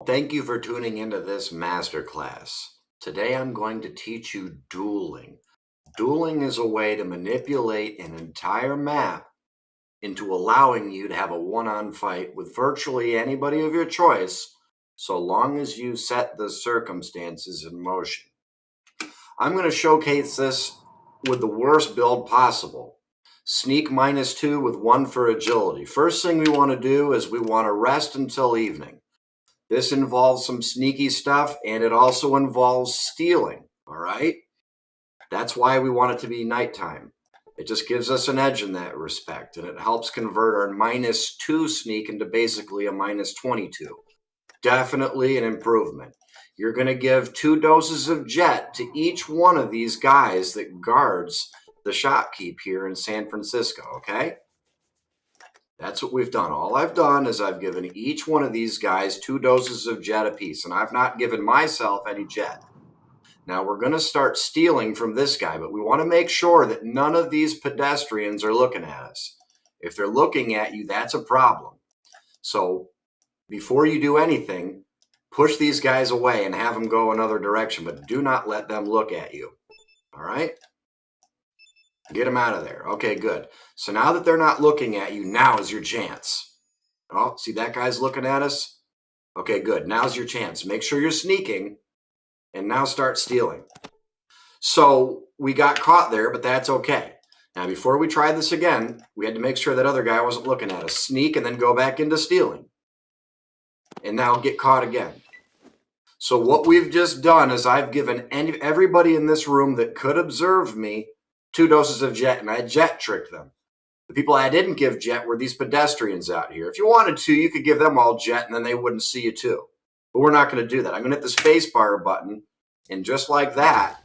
thank you for tuning into this masterclass. Today I'm going to teach you dueling. Dueling is a way to manipulate an entire map into allowing you to have a one-on fight with virtually anybody of your choice, so long as you set the circumstances in motion. I'm going to showcase this with the worst build possible. Sneak -2 with 1 for agility. First thing we want to do is we want to rest until evening. This involves some sneaky stuff, and it also involves stealing, all right? That's why we want it to be nighttime. It just gives us an edge in that respect, and it helps convert our -2 sneak into basically a -22. Definitely an improvement. You're going to give 2 doses of jet to each one of these guys that guards the shopkeep here in San Francisco, okay? That's what we've done. All I've done is I've given each one of these guys 2 doses of jet apiece, and I've not given myself any jet. Now we're going to start stealing from this guy, but we want to make sure that none of these pedestrians are looking at us. If they're looking at you, that's a problem. So before you do anything, push these guys away and have them go another direction, but do not let them look at you. All right? Get them out of there. Okay, good. So now that they're not looking at you, now is your chance. Oh, see that guy's looking at us? Okay, good. Now's your chance. Make sure you're sneaking, and now start stealing. So we got caught there, but that's okay. Now, before we try this again, we had to make sure that other guy wasn't looking at us. Sneak and then go back into stealing. And now get caught again. So what we've just done is I've given everybody in this room that could observe me 2 doses of jet, and I jet tricked them. The people I didn't give jet were these pedestrians out here. If you wanted to, you could give them all jet, and then they wouldn't see you too. But we're not going to do that. I'm going to hit the space bar button, and just like that,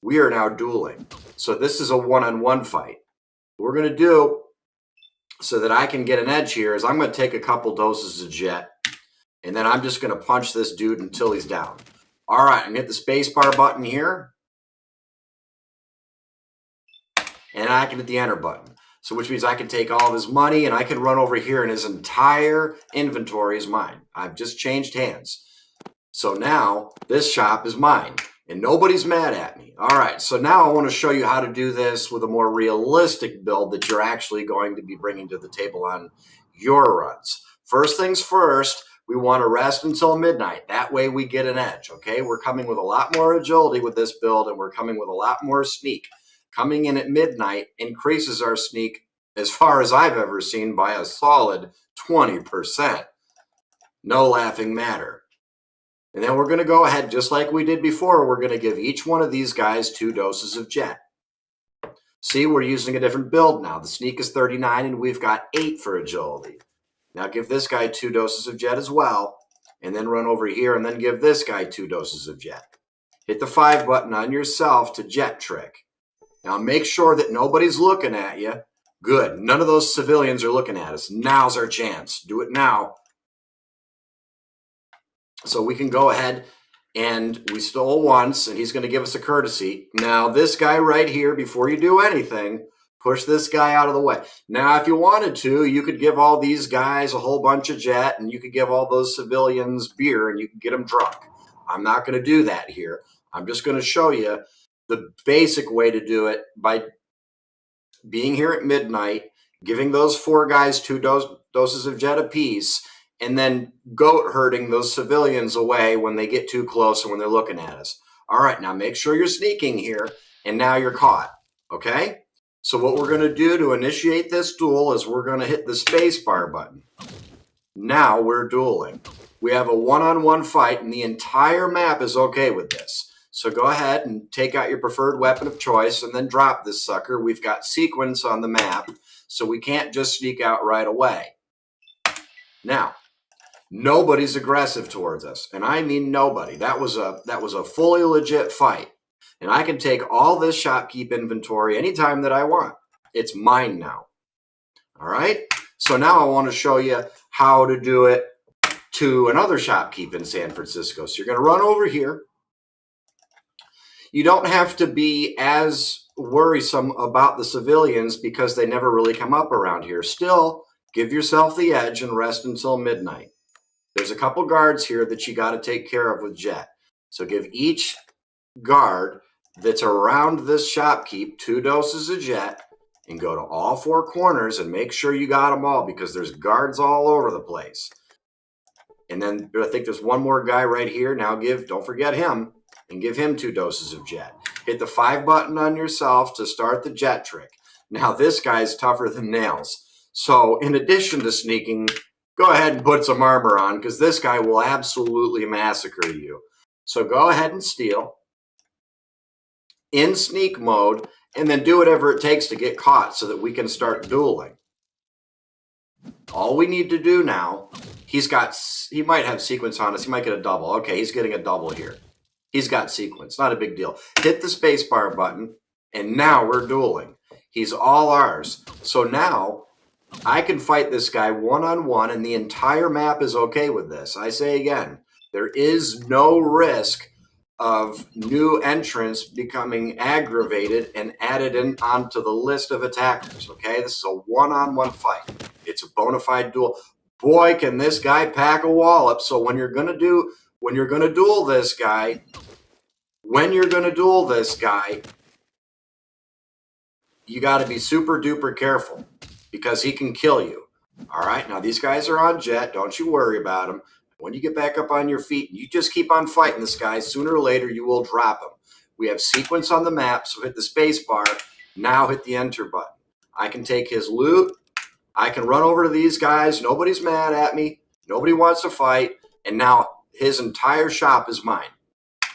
we are now dueling. So this is a one-on-one fight. What we're going to do so that I can get an edge here is I'm going to take a couple doses of jet, and then I'm just going to punch this dude until he's down. All right, I'm going to hit the space bar button here. And I can hit the enter button. So which means I can take all of his money and I can run over here and his entire inventory is mine. I've just changed hands. So now this shop is mine and nobody's mad at me. All right, so now I want to show you how to do this with a more realistic build that you're actually going to be bringing to the table on your runs. First things first, we want to rest until midnight. That way we get an edge, okay? We're coming with a lot more agility with this build and we're coming with a lot more sneak. Coming in at midnight increases our sneak, as far as I've ever seen, by a solid 20%. No laughing matter. And then we're going to go ahead, just like we did before, we're going to give each one of these guys 2 doses of jet. See, we're using a different build now. The sneak is 39 and we've got 8 for agility. Now give this guy 2 doses of jet as well, and then run over here and then give this guy 2 doses of jet. Hit the 5 button on yourself to jet trick. Now make sure that nobody's looking at you. Good. None of those civilians are looking at us. Now's our chance. Do it now. So we can go ahead and we stole once and he's going to give us a courtesy. Now this guy right here, before you do anything, push this guy out of the way. Now if you wanted to, you could give all these guys a whole bunch of jet and you could give all those civilians beer and you could get them drunk. I'm not going to do that here. I'm just going to show you the basic way to do it by being here at midnight, giving those 4 guys 2 doses of jet apiece, and then goat herding those civilians away when they get too close and when they're looking at us. All right, now make sure you're sneaking here, and now you're caught, okay? So what we're going to do to initiate this duel is we're going to hit the space bar button. Now we're dueling. We have a one-on-one fight, and the entire map is okay with this. So go ahead and take out your preferred weapon of choice and then drop this sucker. We've got sequence on the map, so we can't just sneak out right away. Now, nobody's aggressive towards us, and I mean nobody. That was a fully legit fight, and I can take all this shopkeep inventory anytime that I want. It's mine now. All right? So now I want to show you how to do it to another shopkeep in San Francisco. So you're going to run over here. You don't have to be as worrisome about the civilians because they never really come up around here. Still, give yourself the edge and rest until midnight. There's a couple guards here that you got to take care of with Jet. So give each guard that's around this shopkeep 2 doses of Jet, and go to all 4 corners and make sure you got them all, because there's guards all over the place. And then I think there's one more guy right here. Now don't forget him, and give him 2 doses of Jet. Hit the 5 button on yourself to start the Jet trick. Now this guy's tougher than nails. So in addition to sneaking, go ahead and put some armor on, because this guy will absolutely massacre you. So go ahead and steal in sneak mode, and then do whatever it takes to get caught so that we can start dueling. All we need to do now, he might have sequence on us. He might get a double. Okay, he's getting a double here. He's got sequence, not a big deal. Hit the spacebar button, and now we're dueling. He's all ours. So now I can fight this guy one-on-one, and the entire map is okay with this. I say again, there is no risk of new entrants becoming aggravated and added in onto the list of attackers. Okay, this is a one-on-one fight. It's a bona fide duel. Boy, can this guy pack a wallop. So when you're gonna duel this guy, you got to be super duper careful, because he can kill you. All right, now these guys are on Jet. Don't you worry about them. When you get back up on your feet, you just keep on fighting this guy. Sooner or later, you will drop him. We have sequence on the map, so hit the space bar. Now hit the enter button. I can take his loot. I can run over to these guys. Nobody's mad at me. Nobody wants to fight. And now his entire shop is mine.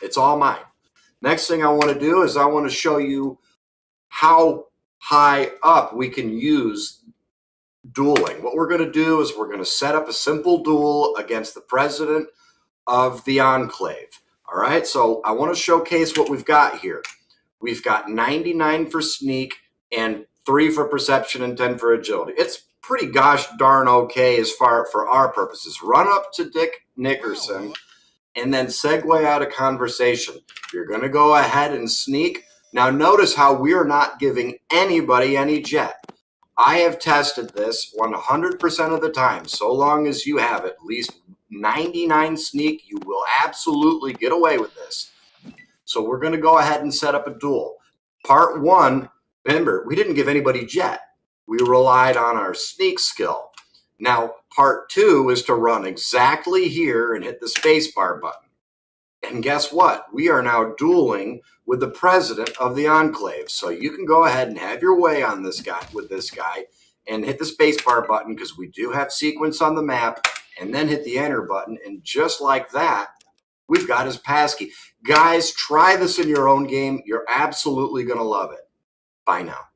It's all mine. Next thing I want to do is I want to show you how high up we can use dueling. What we're going to do is we're going to set up a simple duel against the president of the Enclave. All right, so I want to showcase what we've got here. We've got 99 for sneak and 3 for perception and 10 for agility. It's pretty gosh darn okay as far for our purposes. Run up to Dick Nickerson and then segue out of conversation. You're going to go ahead and sneak. Now notice how we are not giving anybody any Jet. I have tested this 100% of the time. So long as you have at least 99 sneak, you will absolutely get away with this. So we're going to go ahead and set up a duel. Part 1, remember, we didn't give anybody Jet. We relied on our sneak skill. Now, part 2 is to run exactly here and hit the spacebar button. And guess what? We are now dueling with the president of the Enclave. So you can go ahead and have your way on this guy and hit the spacebar button, because we do have sequence on the map, and then hit the enter button. And just like that, we've got his passkey. Guys, try this in your own game. You're absolutely going to love it. Bye now.